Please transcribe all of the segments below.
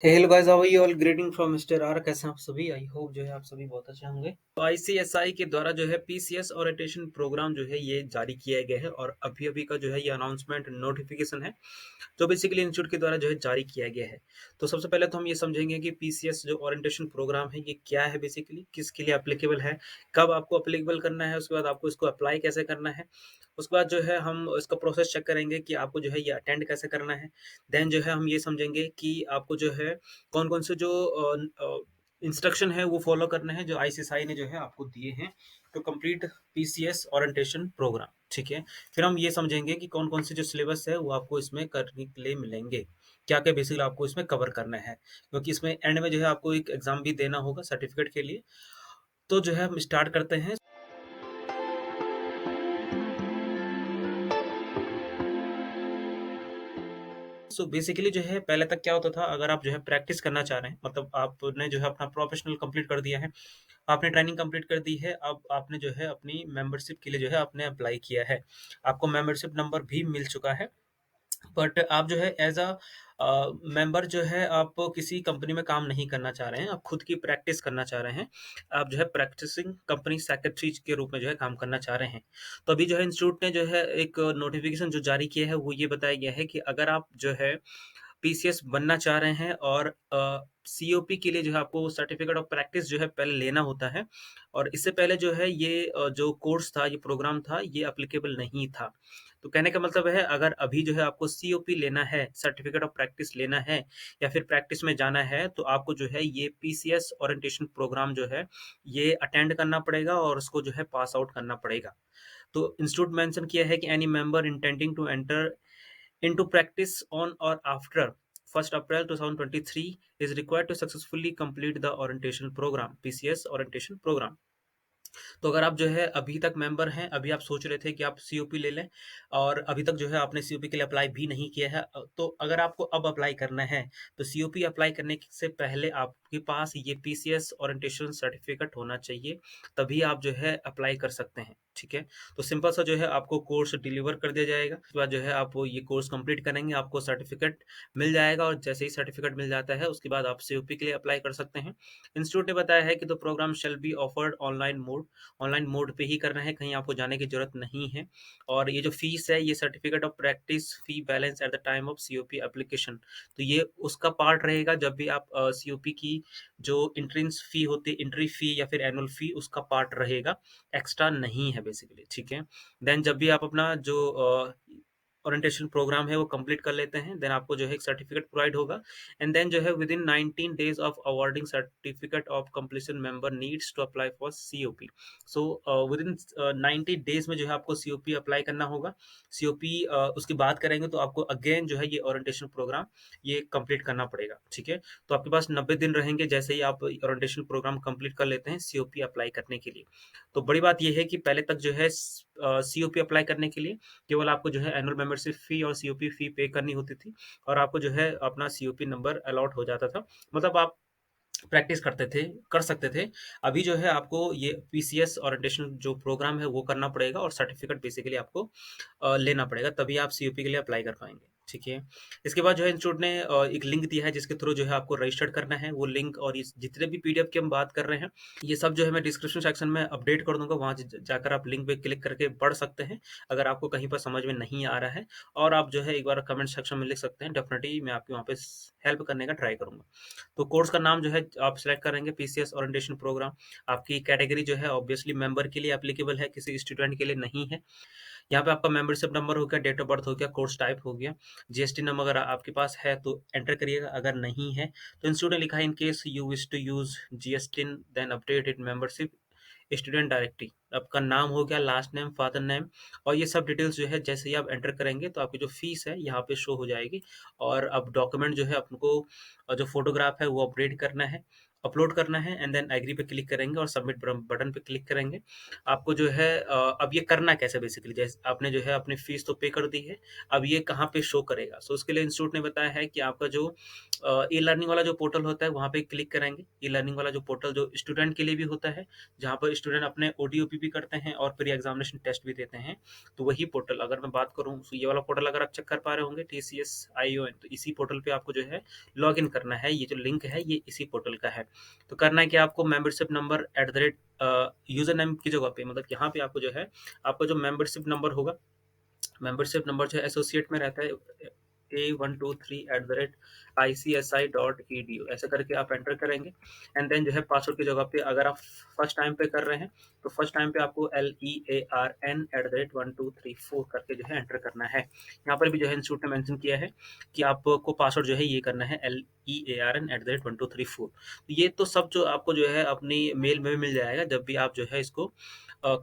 Hello guys, how are you all? Greeting from mister R. कैसे हैं आप सभी? आई होप जो है आप सभी बहुत अच्छे होंगे। तो आईसीएसआई के द्वारा जो है पीसीएस ओरिएंटेशन प्रोग्राम जो है ये जारी किया गया है और अभी अभी का जो है ये अनाउंसमेंट नोटिफिकेशन है जो बेसिकली इंस्टीट्यूट के द्वारा जो है जारी किया गया है। तो सबसे पहले तो हम ये समझेंगे कि पीसीएस जो ओरिएंटेशन प्रोग्राम है ये क्या है, बेसिकली किसके लिए एप्लीकेबल है, कब आपको एप्लीकेबल करना है, उसके बाद आपको इसको अप्लाई कैसे करना है। उसके बाद जो है हम इसका प्रोसेस चेक करेंगे कि आपको जो है ये अटेंड कैसे करना है। देन जो है हम ये समझेंगे कि आपको जो है कौन-कौन से जो इंस्ट्रक्शन है वो फॉलो करने हैं जो आईसीएसआई ने जो है आपको दिए हैं to complete PCS orientation program. ठीक है। फिर हम ये समझेंगे कि कौन-कौन से जो सिलेबस है वो आपको इसमें करने के लिए मिलेंगे। क्या-क्या बेसिकली आपको इसमें कवर करना है। क्योंकि इसमें एंड में जो है आपको एक एग्ज़ाम भी देना होगा सर्टिफिकेट के लिए। तो जो है हम स्टार्ट करते हैं। सो बेसिकली जो है पहले तक क्या होता था, अगर आप जो है प्रैक्टिस करना चाह रहे हैं, मतलब आपने जो है अपना प्रोफेशनल कंप्लीट कर दिया है, आपने ट्रेनिंग कंप्लीट कर दी है, अब आपने जो है अपनी मेंबरशिप के लिए जो है आपने अप्लाई किया है, आपको मेंबरशिप नंबर भी मिल चुका है। बट आप जो है एज अ मेंबर जो है आप किसी कंपनी में काम नहीं करना चाह रहे हैं, आप खुद की प्रैक्टिस करना चाह रहे हैं। आप जो है प्रैक्टिसिंग कंपनी सेक्रेटरी के रूप में जो है काम करना चाह रहे हैं। तो अभी जो है इंस्टीट्यूट ने जो है एक नोटिफिकेशन जो जारी किया है वो ये बताया गया है कि अगर आप जो है पीसीएस बनना चाह रहे हैं और सीओपी के लिए जो है आपको सर्टिफिकेट ऑफ प्रैक्टिस जो है पहले लेना होता है। और इससे पहले जो है ये जो कोर्स था, ये प्रोग्राम था, ये एप्लीकेबल नहीं था। तो कहने का मतलब है, अगर अभी जो है आपको सीओपी लेना है, सर्टिफिकेट ऑफ प्रैक्टिस लेना है या फिर प्रैक्टिस में जाना है, तो आपको जो है ये पीसीएस ओरिएंटेशन प्रोग्राम जो है ये अटेंड करना पड़ेगा और उसको जो है पास आउट करना पड़ेगा। तो इंस्टीट्यूट मेंशन किया है कि any member intending to enter into practice on or after 1st April 2023 is required to successfully complete the orientation program, PCS orientation program। तो अगर आप जो है अभी तक मेंबर हैं, अभी आप सोच रहे थे कि आप सीओपी ले लें और अभी तक जो है आपने सीओपी के लिए अप्लाई भी नहीं किया है, तो अगर आपको अब अप्लाई करना है, तो सीओपी अप्लाई करने से पहले आपके पास ये पीसीएस ओरिएंटेशन सर्टिफिकेट होना चाहिए, तभी आप जो है अप्लाई कर सकते हैं। ठीक है। तो सिंपल सा जो है आपको कोर्स डिलीवर कर दिया जाएगा, उसके बाद जो है आप वो ये कोर्स कंप्लीट करेंगे, आपको सर्टिफिकेट मिल जाएगा और जैसे ही सर्टिफिकेट मिल जाता है उसके बाद आप सीओपी के लिए अप्लाई कर सकते हैं। इंस्टीट्यूट ने बताया है कि the program shall be offered online mode पे ही करना है, कहीं आपको जाने की ज़रूरत नहीं है। और ये जो फ़ीस है, ये certificate of practice fee balance at the time of COP application, तो ये उसका पार्ट रहेगा जब भी आप सीओपी की जो एंट्रेंस फ़ी होती है, एंट्री फ़ी या फिर एनुअल फ़ी, उसका पार्ट रहेगा, एक्स्ट्रा नहीं है बेसिकली। ठीक है। देन जब भी आप अपना जो ओरिएंटेशन प्रोग्राम है वो कंप्लीट कर लेते हैं, देन आपको जो है एक सर्टिफिकेट प्रोवाइड होगा। एंड देन जो है within 19 days of awarding certificate of completion member needs to apply for COP. So within 90 days में जो है आपको सीओपी अप्लाई करना होगा। सीओपी उसकी बात करेंगे तो आपको अगेन जो है ये ओरिएंटेशन प्रोग्राम ये कंप्लीट करना पड़ेगा। ठीक है। तो आपके पास 90 दिन रहेंगे जैसे ही आप ओरिएंटेशन प्रोग्राम कंप्लीट कर लेते हैं सीओपी अप्लाई करने के लिए। तो बड़ी बात ये है कि पहले तक जो है सीओपी अप्लाई करने के लिए केवल आपको जो है एनुअल मेंबरशिप फी और सीओपी फी पे करनी होती थी और आपको जो है अपना सीओपी नंबर अलॉट हो जाता था। मतलब आप प्रैक्टिस करते थे, कर सकते थे। अभी जो है आपको ये पीसीएस ओरिएंटेशन जो प्रोग्राम है वो करना पड़ेगा और सर्टिफिकेट बेसिकली आपको लेना पड़ेगा, तभी आप सीओपी के लिए अप्लाई कर पाएँगे। ठीक है। इसके बाद जो है इंस्टीट्यूट ने एक लिंक दिया है जिसके थ्रू जो है आपको रजिस्टर्ड करना है। वो लिंक और इस जितने भी पीडीएफ की हम बात कर रहे हैं, ये सब जो है मैं डिस्क्रिप्शन सेक्शन में अपडेट कर दूँगा, वहाँ ज जाकर आप लिंक पे क्लिक करके पढ़ सकते हैं, अगर आपको कहीं पर समझ में नहीं आ रहा है। और आप जो है एक बार कमेंट सेक्शन में लिख सकते हैं, डेफिनिटली मैं आपकी वहाँ पे स हेल्प करने का ट्राई करूँगा। तो कोर्स का नाम जो है आप सिलेक्ट करेंगे पीसीएस ओरिएंटेशन प्रोग्राम। आपकी कैटेगरी जो है ऑब्वियसली मेंबर के लिए एप्लीकेबल है, किसी स्टूडेंट के लिए नहीं है। यहाँ पे आपका मेंबरशिप नंबर हो गया, डेट ऑफ बर्थ हो गया, कोर्स टाइप हो गया, जीएसटी नंबर अगर आपके पास है तो एंटर करिएगा, अगर नहीं है तो इंस्टीट्यूट ने लिखा है in case you wish to use GST then update it membership student directory. आपका नाम हो गया, लास्ट नेम, फादर नेम और ये सब डिटेल्स जो है जैसे ही आप एंटर करेंगे तो आपकी जो फीस है यहाँ पे शो हो जाएगी। और अब डॉक्यूमेंट जो है आपको जो फोटोग्राफ है वो अपडेट करना है अपलोड करना है एंड देन एग्री पे क्लिक करेंगे और सबमिट बटन पे क्लिक करेंगे। आपको जो है अब ये करना कैसे बेसिकली, जैसे आपने जो है अपनी फीस तो पे कर दी है, अब ये कहाँ पे शो करेगा? सो उसके लिए इंस्टीट्यूट ने बताया है कि आपका जो ई लर्निंग वाला जो पोर्टल होता है वहाँ पे क्लिक करेंगे। ई लर्निंग वाला जो पोर्टल जो स्टूडेंट के लिए भी होता है, जहाँ पर स्टूडेंट अपने ओडीओपी भी करते हैं और प्री एग्जामिनेशन टेस्ट भी देते हैं, तो वही पोर्टल अगर मैं बात करूँ, तो ये वाला पोर्टल अगर आप चेक कर पा रहे होंगे TCS-ION, तो इसी पोर्टल पे आपको जो है लॉग इन करना है। ये जो लिंक है ये इसी पोर्टल का है। तो करना है कि आपको membership number at the rate user name की जगह पे, मतलब यहाँ पे आपको जो है आपका जो मेंबरशिप नंबर होगा, मेंबरशिप नंबर जो है एसोसिएट में रहता है A123@ICSI.edu, ऐसे करके आप एंटर करेंगे एंड देन जो है पासवर्ड की जगह पे अगर आप फर्स्ट टाइम पे कर रहे हैं तो फर्स्ट टाइम पे आपको LEARN@1234 करके जो है एंटर करना है। यहाँ पर भी जो है इंस्टीट्यूट ने मेंशन किया है कि आपको पासवर्ड जो है ये करना है LEARN@1234। ये तो सब जो आपको जो है अपनी मेल में मिल जाएगा, जब भी आप जो है इसको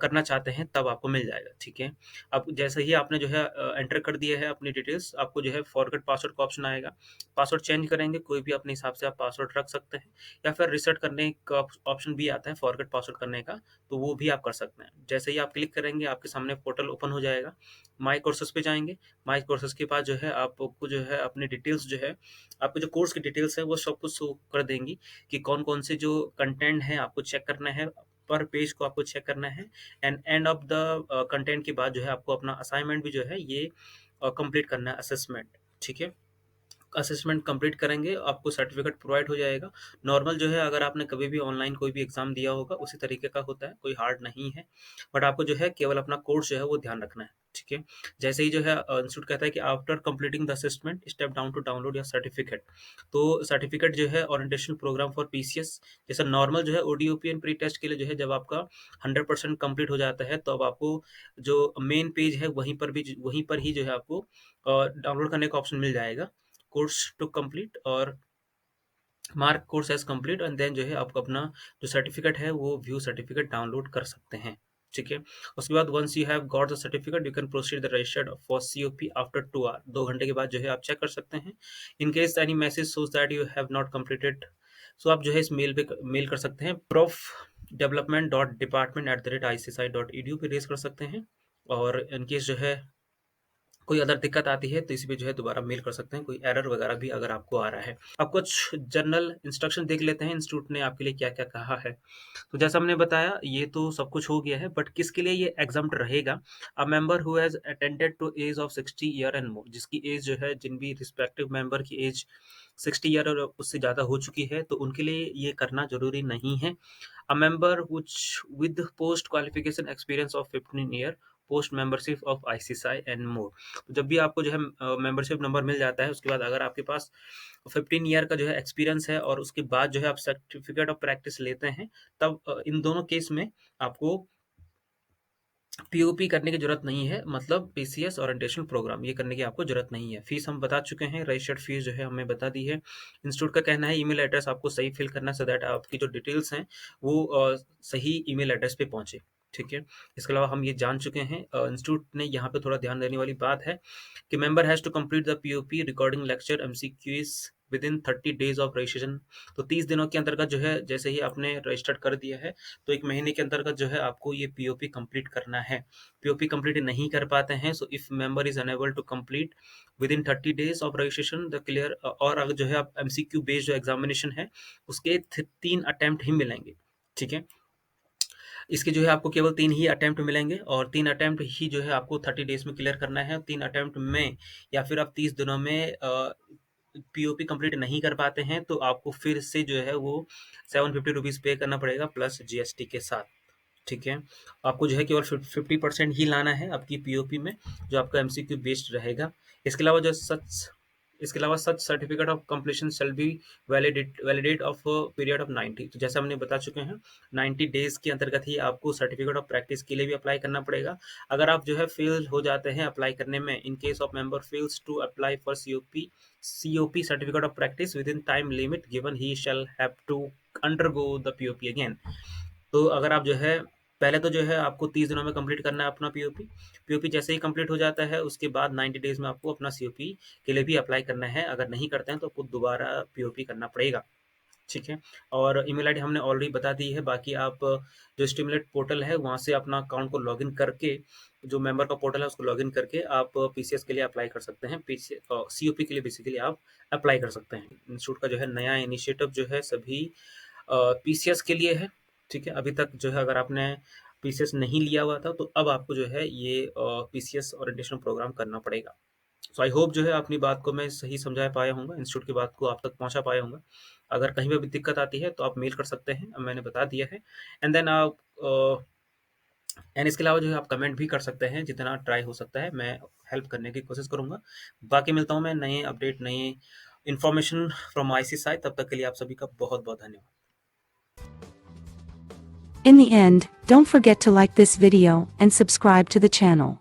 करना चाहते हैं तब आपको मिल जाएगा, ठीक है। अब जैसे ही आपने जो है एंटर कर दिया है अपनी डिटेल्स, आपको जो है फॉरगेट पासवर्ड का ऑप्शन आएगा। पासवर्ड चेंज करेंगे, कोई भी अपने हिसाब से आप पासवर्ड रख सकते हैं, या फिर रीसेट करने का ऑप्शन भी आता है फॉरगेट पासवर्ड करने का, तो वो भी आप कर सकते हैं। जैसे ही आप क्लिक करेंगे आपके सामने पोर्टल ओपन हो जाएगा। माई कोर्सेज पे जाएंगे। माई कोर्सेज के बाद जो है आपको जो है अपनी डिटेल्स जो है, आपको जो कोर्स की डिटेल्स है वो सब कुछ शो कर देंगी कि कौन कौन से जो कंटेंट है आपको चेक करना है, पर पेज को आपको चेक करना है and end of the content के बाद जो है आपको अपना असाइनमेंट भी जो है ये कंप्लीट करना है, असेसमेंट, ठीक है। असेसमेंट कंप्लीट करेंगे, आपको सर्टिफिकेट प्रोवाइड हो जाएगा। नॉर्मल जो है अगर आपने कभी भी ऑनलाइन कोई भी एग्जाम दिया होगा उसी तरीके का होता है, कोई हार्ड नहीं है, बट आपको जो है केवल अपना कोर्स जो है वो ध्यान रखना है, ठीक है। जैसे ही जो है इंस्टीट्यूट कहता है कि after completing the assessment step down to download your certificate, तो सर्टिफिकेट जो है ओरिएंटेशन प्रोग्राम फॉर PCS, जैसे नॉर्मल जो है ODOP एंड प्री टेस्ट के लिए जो है जब आपका 100% कंप्लीट हो जाता है तो अब आपको जो मेन पेज है वहीं पर ही जो है आपको डाउनलोड करने का ऑप्शन मिल जाएगा, कोर्स टू कंप्लीट और mark course as complete, and then जो है आपको अपना जो सर्टिफिकेट है वो व्यू सर्टिफिकेट डाउनलोड कर सकते हैं, ठीक है। उसके बाद once you have got the certificate you can proceed the registered for COP after 2 hour, 2 घंटे के बाद जो है आप चेक कर सकते हैं। In case any message shows that you have not completed, so आप जो है इस मेल पे मेल कर सकते हैं, prof.department@icsi.edu पे रेज कर सकते हैं। और इनकेस जो है कोई अदर दिक्कत आती है तो इसी पे जो है दोबारा मेल कर सकते हैं, कोई एरर वगैरह भी अगर आपको आ रहा है। अब कुछ जनरल इंस्ट्रक्शन देख लेते हैं इंस्टीट्यूट ने आपके लिए क्या-क्या कहा है। तो जैसा हमने बताया ये तो सब कुछ हो गया है, बट किसके लिए ये एग्जाम्प्ट रहेगा? A member who has attended to age of 60 year and more, जिसकी एज जो है जिन भी रिस्पेक्टिव मेंबर की एज 60 ईयर और उससे ज़्यादा हो चुकी है तो उनके लिए ये करना ज़रूरी नहीं है। A member which with post qualification experience of 15 year post membership of ICSI and more, तो जब भी आपको जो है मेंबरशिप नंबर मिल जाता है उसके बाद अगर आपके पास 15 ईयर का जो है एक्सपीरियंस है और उसके बाद जो है आप सर्टिफिकेट ऑफ प्रैक्टिस लेते हैं, तब इन दोनों केस में आपको POP करने की जरूरत नहीं है, मतलब PCS ओरिएंटेशन प्रोग्राम ये करने की आपको जरूरत नहीं है। फीस हम बता चुके हैं, रजिस्टर्ड फीस जो है हमें बता दी है। इंस्टीट्यूट का कहना है ईमेल एड्रेस आपको सही फिल करना सो दैट आपकी जो डिटेल्स हैं वो सही ईमेल एड्रेस पे पहुंचे, ठीक है। इसके अलावा हम ये जान चुके हैं, इंस्टीट्यूट ने यहाँ पे थोड़ा ध्यान देने वाली बात है कि member has to complete the POP recording lecture MCQs within 30 days of registration, तो 30 दिनों के अंतर्गत जो है जैसे ही आपने रजिस्टर्ड कर दिया है तो 1 महीने के अंतर्गत जो है आपको ये POP कंप्लीट करना है। POP कंप्लीट नहीं कर पाते हैं, so if member is unable to complete within 30 days of registration the clear, और अगर जो है आप MCQ बेस्ड जो एग्जामिनेशन है उसके 3 अटेम्प्ट ही मिलेंगे, ठीक है। इसके जो है आपको केवल 3 ही अटेम्प्ट मिलेंगे और 3 अटेम्प्ट ही जो है आपको 30 डेज में क्लियर करना है। 3 अटेम्प्ट में या फिर आप 30 दिनों में POP कंप्लीट नहीं कर पाते हैं तो आपको फिर से जो है वो 750 रुपीज़ पे करना पड़ेगा प्लस GST के साथ, ठीक है। आपको जो है केवल 50% ही लाना है आपकी POP में, जो आपका MCQ बेस्ड रहेगा। इसके अलावा जो सच इसके अलावा such certificate of completion shall be validate of period of 90, तो जैसे हमने बता चुके हैं 90 डेज के अंतर्गत ही आपको सर्टिफिकेट ऑफ प्रैक्टिस के लिए भी अप्लाई करना पड़ेगा। अगर आप जो है फेल हो जाते हैं अप्लाई करने में, in case of member fails to apply for COP certificate of practice within time limit given, he shall have to undergo the POP again. तो अगर आप जो है पहले तो जो है आपको 30 दिनों में कंप्लीट करना है अपना POP जैसे ही कंप्लीट हो जाता है उसके बाद 90 डेज में आपको अपना COP के लिए भी अप्लाई करना है। अगर नहीं करते हैं तो आपको दोबारा POP करना पड़ेगा। ठीक है। और ईमेल आईडी हमने ऑलरेडी बता दी है। बाकी आप जो स्टिमुलेट पोर्टल है वहाँ से अपना अकाउंट को लॉगिन करके, जो मेंबर का पोर्टल है उसको लॉगिन करके आप पीसीएस के लिए अप्लाई कर सकते हैं। सीओपी के लिए बेसिकली आप अप्लाई कर सकते हैं। इंस्टीट्यूट का जो है नया इनिशिएटिव जो है सभी पीसीएस के लिए है। ठीक है, अभी तक जो है अगर आपने पीसीएस नहीं लिया हुआ था तो अब आपको जो है ये पीसीएस ओरिएंटेशन प्रोग्राम करना पड़ेगा। सो आई होप जो है अपनी बात को मैं सही समझा पाया हूँगा, इंस्टीट्यूट की बात को आप तक पहुँचा पाया हूँगा। अगर कहीं पे भी दिक्कत आती है तो आप मेल कर सकते हैं, अब मैंने बता दिया है। एंड देन आप एंड इसके अलावा जो है आप कमेंट भी कर सकते हैं, जितना ट्राई हो सकता है मैं हेल्प करने की कोशिश करूँगा। बाकी मिलता हूँ मैं नए अपडेट, नए इन्फॉर्मेशन फ्रॉम आईसी साइड। तब तक के लिए आप सभी का बहुत-बहुत धन्यवाद। In the end, don't forget to like this video and subscribe to the channel.